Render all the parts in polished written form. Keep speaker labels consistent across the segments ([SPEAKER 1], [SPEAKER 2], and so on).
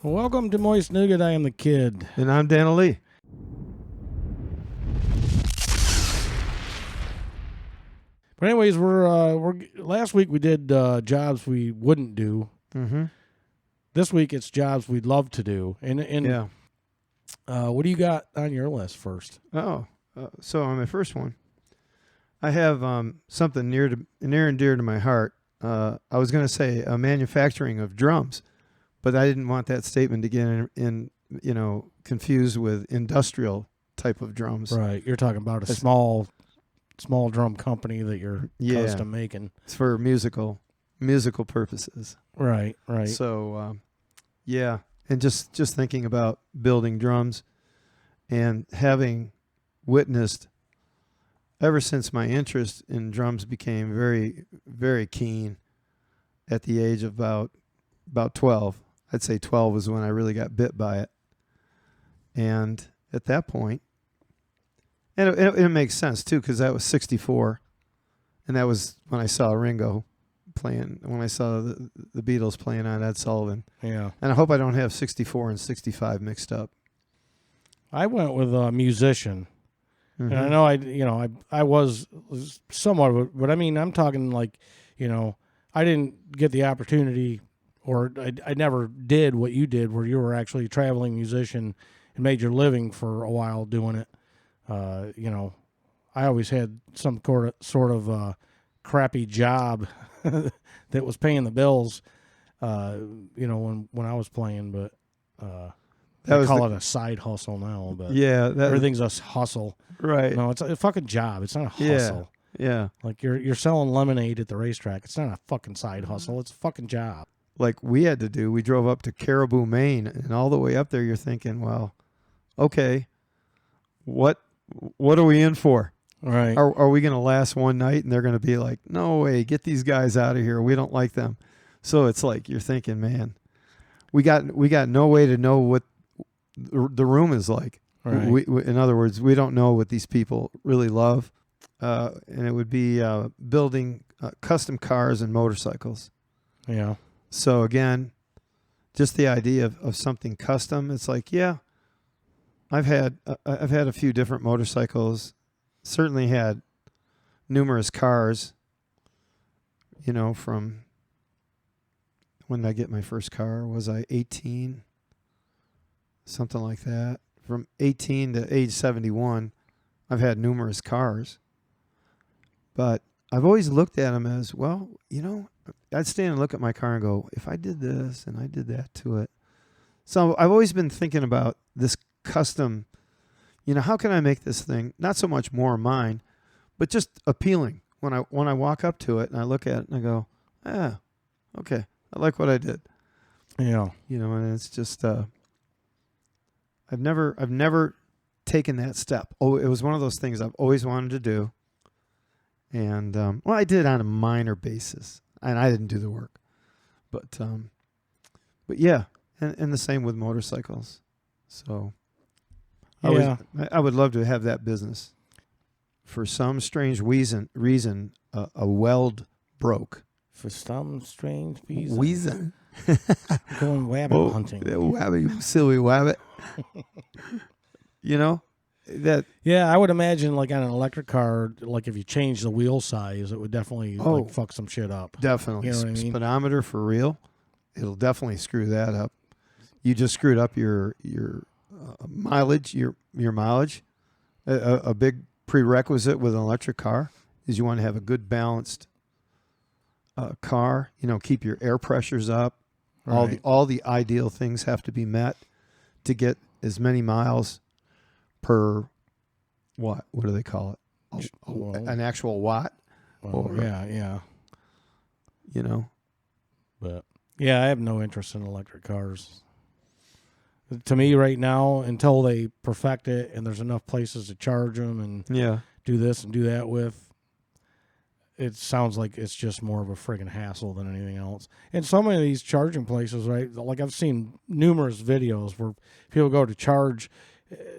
[SPEAKER 1] Welcome to Moist Nougat. I am the kid.
[SPEAKER 2] And I'm Dana Lee.
[SPEAKER 1] But anyways, we're last week we did jobs we wouldn't do.
[SPEAKER 2] Mm-hmm.
[SPEAKER 1] This week it's jobs we'd love to do. And
[SPEAKER 2] Yeah.
[SPEAKER 1] What do you got on your list first?
[SPEAKER 2] So on my first one, I have something near and dear to my heart. I was going to say manufacturing of drums, but I didn't want that statement to get in confused with industrial type of drums.
[SPEAKER 1] Right, you're talking about a small drum company that you're custom making.
[SPEAKER 2] It's for musical purposes.
[SPEAKER 1] Right.
[SPEAKER 2] So and just thinking about building drums and having witnessed ever since my interest in drums became very, very keen at the age of about 12. I'd say 12 was when I really got bit by it. And at that point, and it makes sense too, because that was 64. And that was when I saw Ringo playing, when I saw the Beatles playing on Ed Sullivan.
[SPEAKER 1] Yeah.
[SPEAKER 2] And I hope I don't have 64 and 65 mixed up.
[SPEAKER 1] I went with a musician.
[SPEAKER 2] Mm-hmm.
[SPEAKER 1] And I know I was somewhat, but I mean, I'm talking like, I didn't get the opportunity, or I never did what you did, where you were actually a traveling musician and made your living for a while doing it. I always had some sort of crappy job that was paying the bills, when I was playing, but they call it a side hustle now. But everything's a hustle.
[SPEAKER 2] Right.
[SPEAKER 1] No, it's a fucking job. It's not a hustle.
[SPEAKER 2] Yeah.
[SPEAKER 1] Like you're selling lemonade at the racetrack. It's not a fucking side hustle. It's a fucking job.
[SPEAKER 2] Like we had to do. We drove up to Caribou, Maine, and all the way up there, you're thinking, well, okay, what are we in for?
[SPEAKER 1] Right.
[SPEAKER 2] Are we going to last one night and they're going to be like, no way, get these guys out of here. We don't like them. So it's like you're thinking, man, we got no way to know what the room is like.
[SPEAKER 1] Right.
[SPEAKER 2] We, in other words, we don't know what these people really love. And it would be building custom cars and motorcycles.
[SPEAKER 1] Yeah.
[SPEAKER 2] So again, just the idea of something custom. It's like, yeah, I've had a few different motorcycles. Certainly had numerous cars. From when did I get my first car? Was I 18? Something like that. From 18 to age 71, I've had numerous cars. But I've always looked at them as, well, I'd stand and look at my car and go, if I did this and I did that to it. So I've always been thinking about this custom, how can I make this thing not so much more mine, but just appealing when I walk up to it and I look at it and I go, okay, I like what I did.
[SPEAKER 1] Yeah.
[SPEAKER 2] And it's just I've never taken that step. Oh, it was one of those things I've always wanted to do. And I did on a minor basis, and I didn't do the work. But yeah, and the same with motorcycles. So I would love to have that business. For some strange reason, a weld broke.
[SPEAKER 1] For some strange reason.
[SPEAKER 2] Reason.
[SPEAKER 1] Going wabbit hunting.
[SPEAKER 2] Wabbit, silly wabbit. That.
[SPEAKER 1] Yeah, I would imagine like on an electric car, like if you change the wheel size, it would definitely fuck some shit up.
[SPEAKER 2] Definitely.
[SPEAKER 1] You know what I mean?
[SPEAKER 2] Speedometer for real, it'll definitely screw that up. You just screwed up your mileage, your mileage. A big prerequisite with an electric car is you want to have a good balanced car. Keep your air pressures up.
[SPEAKER 1] Right.
[SPEAKER 2] All the ideal things have to be met to get as many miles per what do they call it? An actual watt?
[SPEAKER 1] Yeah. But yeah, I have no interest in electric cars. To me right now, until they perfect it and there's enough places to charge them and do this and do that with, it sounds like it's just more of a friggin' hassle than anything else. And some of these charging places, right, like I've seen numerous videos where people go to charge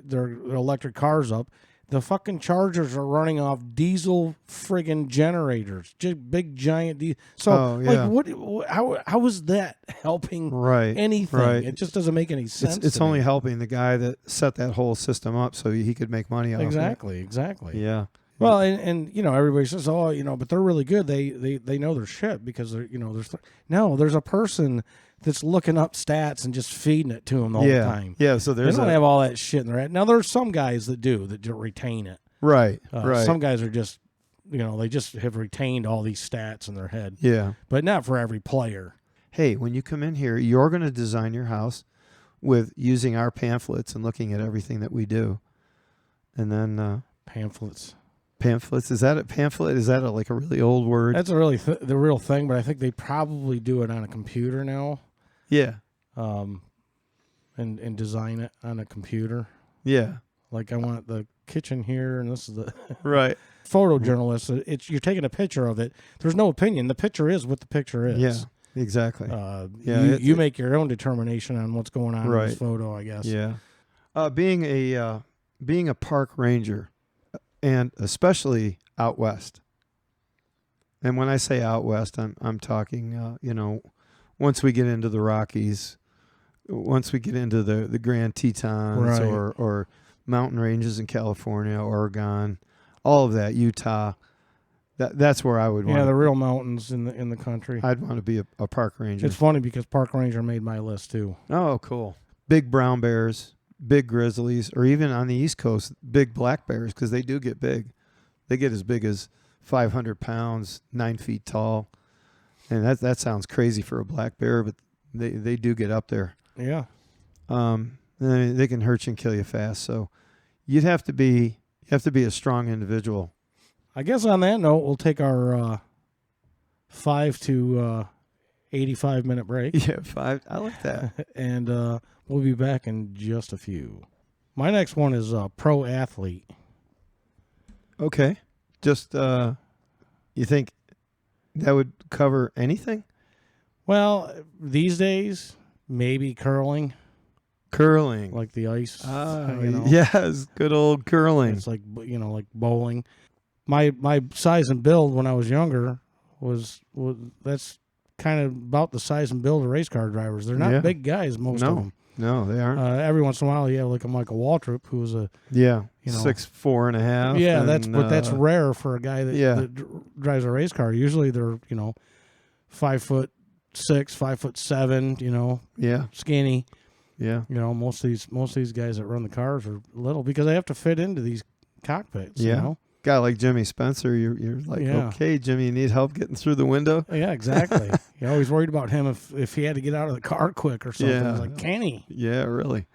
[SPEAKER 1] their electric cars up. The fucking chargers are running off diesel friggin' generators, big giant. So, like, how is that helping anything?
[SPEAKER 2] Right.
[SPEAKER 1] It just doesn't make any sense.
[SPEAKER 2] It's only helping the guy that set that whole system up so he could make money off it.
[SPEAKER 1] Exactly.
[SPEAKER 2] Yeah.
[SPEAKER 1] Well, and everybody says, oh, but they're really good. They know their shit because they're there's a person that's looking up stats and just feeding it to them the whole time.
[SPEAKER 2] Yeah, so
[SPEAKER 1] they don't have all that shit in their head. Now, there's some guys that do that just retain it.
[SPEAKER 2] Right.
[SPEAKER 1] Some guys are just, they just have retained all these stats in their head.
[SPEAKER 2] Yeah.
[SPEAKER 1] But not for every player.
[SPEAKER 2] Hey, when you come in here, you're going to design your house with using our pamphlets and looking at everything that we do. And then...
[SPEAKER 1] Pamphlets.
[SPEAKER 2] Is that a pamphlet? Is that like a really old word?
[SPEAKER 1] That's a really the real thing, but I think they probably do it on a computer now.
[SPEAKER 2] Yeah.
[SPEAKER 1] And design it on a computer.
[SPEAKER 2] Yeah.
[SPEAKER 1] Like I want the kitchen here, and this is the
[SPEAKER 2] right.
[SPEAKER 1] Photojournalist. You're taking a picture of it. There's no opinion. The picture is what the picture is.
[SPEAKER 2] Yeah. Exactly.
[SPEAKER 1] You make your own determination on what's going on in this photo, I guess.
[SPEAKER 2] Yeah. Being a park ranger. And especially out west. And when I say out west, I'm talking, once we get into the Rockies, once we get into the Grand Tetons or mountain ranges in California, Oregon, all of that, Utah, that's where I would want.
[SPEAKER 1] Yeah, the real mountains in the country.
[SPEAKER 2] I'd want to be a park ranger.
[SPEAKER 1] It's funny because park ranger made my list too.
[SPEAKER 2] Oh, cool. Big brown bears. Big grizzlies, or even on the East Coast, big black bears, because they do get big. They get as big as 500 pounds, 9 feet tall. And that sounds crazy for a black bear, but they do get up there.
[SPEAKER 1] Yeah.
[SPEAKER 2] They can hurt you and kill you fast. So you have to be a strong individual.
[SPEAKER 1] I guess on that note, we'll take our 5 to 85-minute break.
[SPEAKER 2] Yeah, 5. I like that.
[SPEAKER 1] And we'll be back in just a few. My next one is pro athlete.
[SPEAKER 2] Okay. Just, you think that would cover anything?
[SPEAKER 1] Well, these days, maybe curling.
[SPEAKER 2] Curling.
[SPEAKER 1] Like the ice.
[SPEAKER 2] Yes, good old curling.
[SPEAKER 1] It's like, like bowling. My size and build when I was younger was that's kind of about the size and build of race car drivers. They're not big guys, most of them.
[SPEAKER 2] No, they aren't.
[SPEAKER 1] Every once in a while, you have like a Michael Waltrip, who was
[SPEAKER 2] 6'4.5".
[SPEAKER 1] Yeah, that's rare for a guy that drives a race car. Usually they're 5'6", 5'7",
[SPEAKER 2] Yeah,
[SPEAKER 1] skinny.
[SPEAKER 2] Yeah,
[SPEAKER 1] most of these guys that run the cars are little because they have to fit into these cockpits.
[SPEAKER 2] Yeah. Guy like Jimmy Spencer, you're like, okay, Jimmy, you need help getting through the window?
[SPEAKER 1] Yeah, exactly. You're always worried about him if he had to get out of the car quick or something. I was like, can he?
[SPEAKER 2] Yeah, really.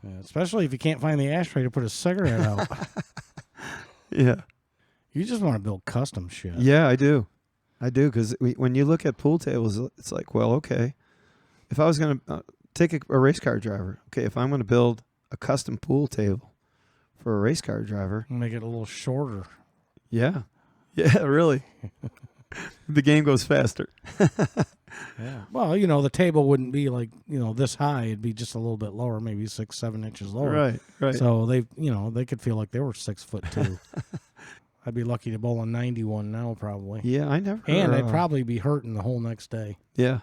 [SPEAKER 1] Yeah, especially if you can't find the ashtray to put a cigarette out.
[SPEAKER 2] Yeah.
[SPEAKER 1] You just want to build custom shit.
[SPEAKER 2] Yeah, I do, because when you look at pool tables, it's like, well, okay, if I was going to take a race car driver, okay, if I'm going to build a custom pool table for a race car driver.
[SPEAKER 1] Make it a little shorter.
[SPEAKER 2] Yeah. Yeah, really. The game goes faster.
[SPEAKER 1] Yeah. Well, the table wouldn't be like, this high. It'd be just a little bit lower, maybe 6-7 inches lower.
[SPEAKER 2] Right.
[SPEAKER 1] So they could feel like they were 6'2". I'd be lucky to bowl a 91 now, probably.
[SPEAKER 2] Yeah, I never.
[SPEAKER 1] And I'd probably be hurting the whole next day.
[SPEAKER 2] Yeah.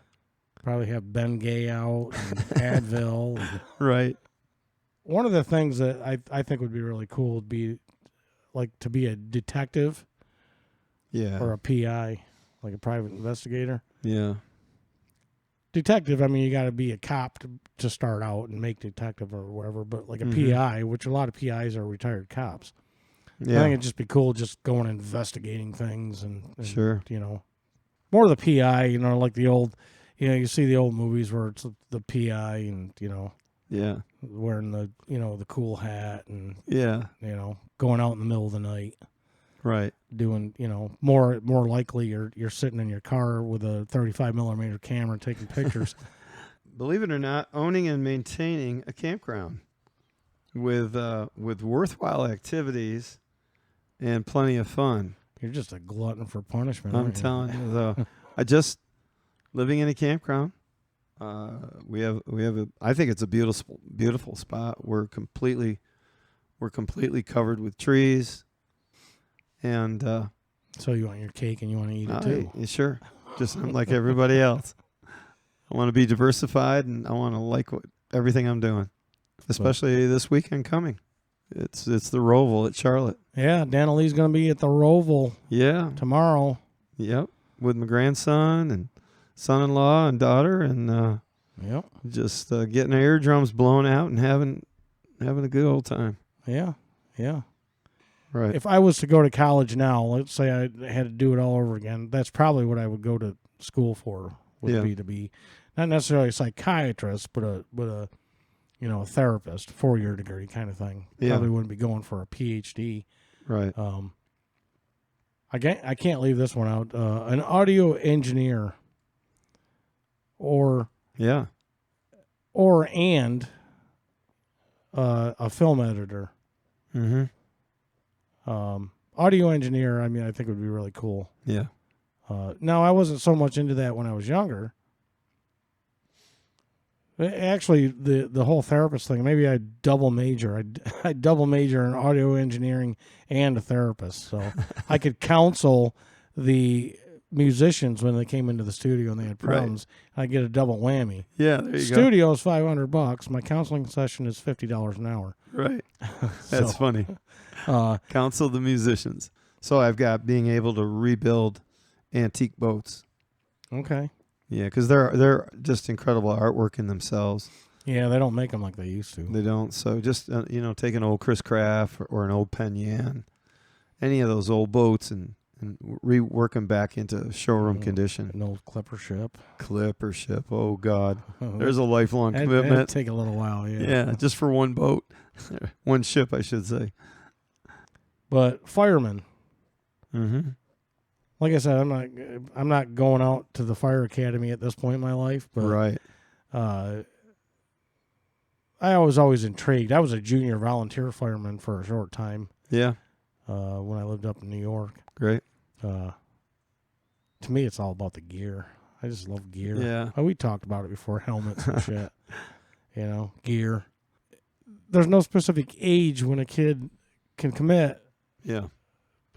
[SPEAKER 1] Probably have Ben Gay out and Advil.
[SPEAKER 2] Right.
[SPEAKER 1] One of the things that I think would be really cool would be like to be a detective.
[SPEAKER 2] Yeah.
[SPEAKER 1] Or a PI, like a private investigator.
[SPEAKER 2] Yeah.
[SPEAKER 1] Detective, you got to be a cop to start out and make detective or whatever, but like a PI, which a lot of PIs are retired cops. Yeah. I think it'd just be cool just going and investigating things and
[SPEAKER 2] sure.
[SPEAKER 1] More of the PI, like the old, you see the old movies where it's the PI and,
[SPEAKER 2] yeah,
[SPEAKER 1] wearing the, the cool hat and, going out in the middle of the night.
[SPEAKER 2] Right.
[SPEAKER 1] Doing, more likely you're sitting in your car with a 35 millimeter camera taking pictures.
[SPEAKER 2] Believe it or not, owning and maintaining a campground with worthwhile activities and plenty of fun.
[SPEAKER 1] You're just a glutton for punishment.
[SPEAKER 2] I'm telling you, though. Living in a campground. We have I think it's a beautiful spot. We're We're completely covered with trees. And
[SPEAKER 1] so you want your cake and you want to eat it too?
[SPEAKER 2] Yeah, sure. Just I'm like everybody else. I want to be diversified, and I want to like everything I'm doing, especially this weekend coming. It's the Roval at Charlotte.
[SPEAKER 1] Yeah, Dan Lee's going to be at the Roval.
[SPEAKER 2] Yeah,
[SPEAKER 1] tomorrow.
[SPEAKER 2] Yep, with my grandson and son-in-law and daughter, and
[SPEAKER 1] yep,
[SPEAKER 2] just getting our eardrums blown out and having a good old time.
[SPEAKER 1] Yeah, yeah.
[SPEAKER 2] Right.
[SPEAKER 1] If I was to go to college now, let's say I had to do it all over again, that's probably what I would go to school for. Would be to be not necessarily a psychiatrist, but a a therapist, 4-year degree kind of thing.
[SPEAKER 2] Yeah.
[SPEAKER 1] Probably wouldn't be going for a PhD.
[SPEAKER 2] Right.
[SPEAKER 1] I can't leave this one out. An audio engineer, or a film editor.
[SPEAKER 2] Mm-hmm.
[SPEAKER 1] Audio engineer, I mean, I think would be really cool.
[SPEAKER 2] Yeah.
[SPEAKER 1] Now, I wasn't so much into that when I was younger. Actually, the whole therapist thing, maybe I'd double major. I'd double major in audio engineering and a therapist. So I could counsel the musicians when they came into the studio and they had problems. Right. I'd get a double whammy.
[SPEAKER 2] Yeah, there you go.
[SPEAKER 1] Studio's $500. My counseling session is $50 an hour.
[SPEAKER 2] Right. That's funny. Counsel the musicians. So I've got being able to rebuild antique boats.
[SPEAKER 1] Okay.
[SPEAKER 2] Yeah, because they're just incredible artwork in themselves.
[SPEAKER 1] Yeah, they don't make them like they used to.
[SPEAKER 2] They don't. So just take an old Chris Craft or an old Penn Yan, any of those old boats, and rework them back into showroom condition.
[SPEAKER 1] An old clipper ship.
[SPEAKER 2] Oh God, there's a lifelong commitment.
[SPEAKER 1] It'd take a little while. Yeah.
[SPEAKER 2] Yeah, just for one boat, one ship, I should say.
[SPEAKER 1] But Fireman.
[SPEAKER 2] Mm-hmm.
[SPEAKER 1] Like I said, I'm not going out to the fire academy at this point in my life, but
[SPEAKER 2] right.
[SPEAKER 1] I was always intrigued. I was a junior volunteer fireman for a short time.
[SPEAKER 2] Yeah.
[SPEAKER 1] When I lived up in New York.
[SPEAKER 2] Great.
[SPEAKER 1] To me, it's all about the gear. I just love gear.
[SPEAKER 2] Yeah.
[SPEAKER 1] We talked about it before, helmets and shit. Gear. There's no specific age when a kid can commit.
[SPEAKER 2] Yeah.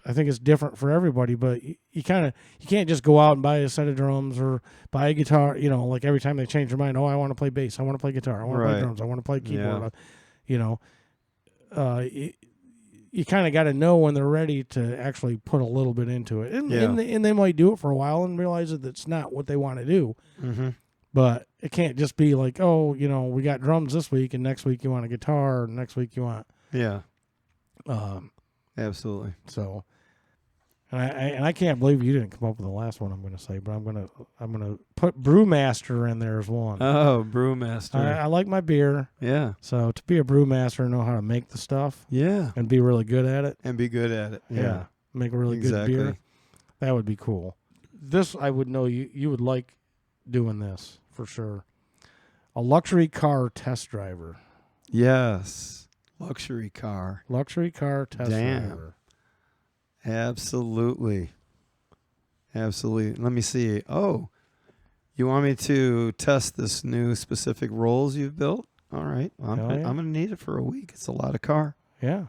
[SPEAKER 1] I think it's different for everybody, but you can't just go out and buy a set of drums or buy a guitar. Like every time they change their mind, I want to play bass, I want to play guitar, I want to play drums, I want to play keyboard. Yeah. You kind of got to know when they're ready to actually put a little bit into it, and they might do it for a while and realize that it's not what they want to do.
[SPEAKER 2] Mm-hmm.
[SPEAKER 1] But it can't just be like, we got drums this week, and next week you want a guitar, and next week you want
[SPEAKER 2] absolutely.
[SPEAKER 1] So. And I can't believe you didn't come up with the last one I'm going to say, but I'm gonna put Brewmaster in there as one.
[SPEAKER 2] Oh, Brewmaster!
[SPEAKER 1] I like my beer.
[SPEAKER 2] Yeah.
[SPEAKER 1] So to be a brewmaster, know how to make the stuff.
[SPEAKER 2] Yeah.
[SPEAKER 1] And be really good at it.
[SPEAKER 2] Yeah.
[SPEAKER 1] Make a really good beer. That would be cool. This I would know you would like doing this for sure. A luxury car test driver.
[SPEAKER 2] Yes. Luxury car
[SPEAKER 1] test driver.
[SPEAKER 2] Absolutely. Let me see. Oh, you want me to test this new specific rolls you've built? All right. I'm going to need it for a week. It's a lot of car.
[SPEAKER 1] Yeah.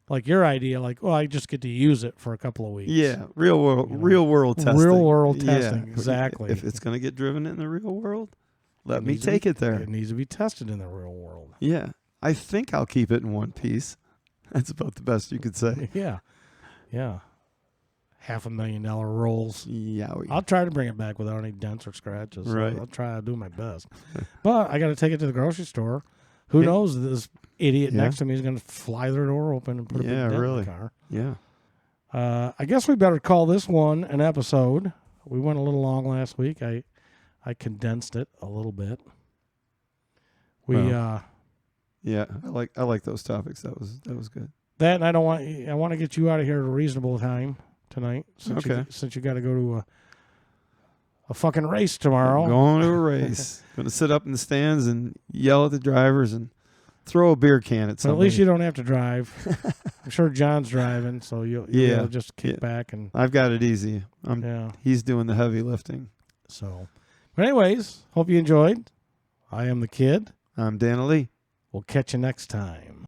[SPEAKER 1] Like your idea, I just get to use it for a couple of weeks.
[SPEAKER 2] Yeah. Real world testing.
[SPEAKER 1] Real world testing. Yeah. Exactly.
[SPEAKER 2] If it's going to get driven in the real world, let me take it there.
[SPEAKER 1] It needs to be tested in the real world.
[SPEAKER 2] Yeah. I think I'll keep it in one piece. That's about the best you could say.
[SPEAKER 1] Yeah. Yeah. $500,000 rolls.
[SPEAKER 2] Yeah.
[SPEAKER 1] I'll try to bring it back without any dents or scratches.
[SPEAKER 2] Right.
[SPEAKER 1] I'll try to do my best. But I got to take it to the grocery store. Who knows? This idiot next to me is going to fly their door open and put a big dent in the car.
[SPEAKER 2] Yeah.
[SPEAKER 1] I guess we better call this one an episode. We went a little long last week. I condensed it a little bit.
[SPEAKER 2] Yeah, I like those topics. That was good.
[SPEAKER 1] That, and I want to get you out of here at a reasonable time tonight, since you got to go to a fucking race tomorrow.
[SPEAKER 2] I'm going to a race. Going to sit up in the stands and yell at the drivers and throw a beer can at somebody.
[SPEAKER 1] At least you don't have to drive. I'm sure John's driving, so you'll just kick back and.
[SPEAKER 2] I've got it easy. He's doing the heavy lifting.
[SPEAKER 1] So, but anyways, hope you enjoyed. I am the Kid.
[SPEAKER 2] I'm Dan Lee.
[SPEAKER 1] We'll catch you next time.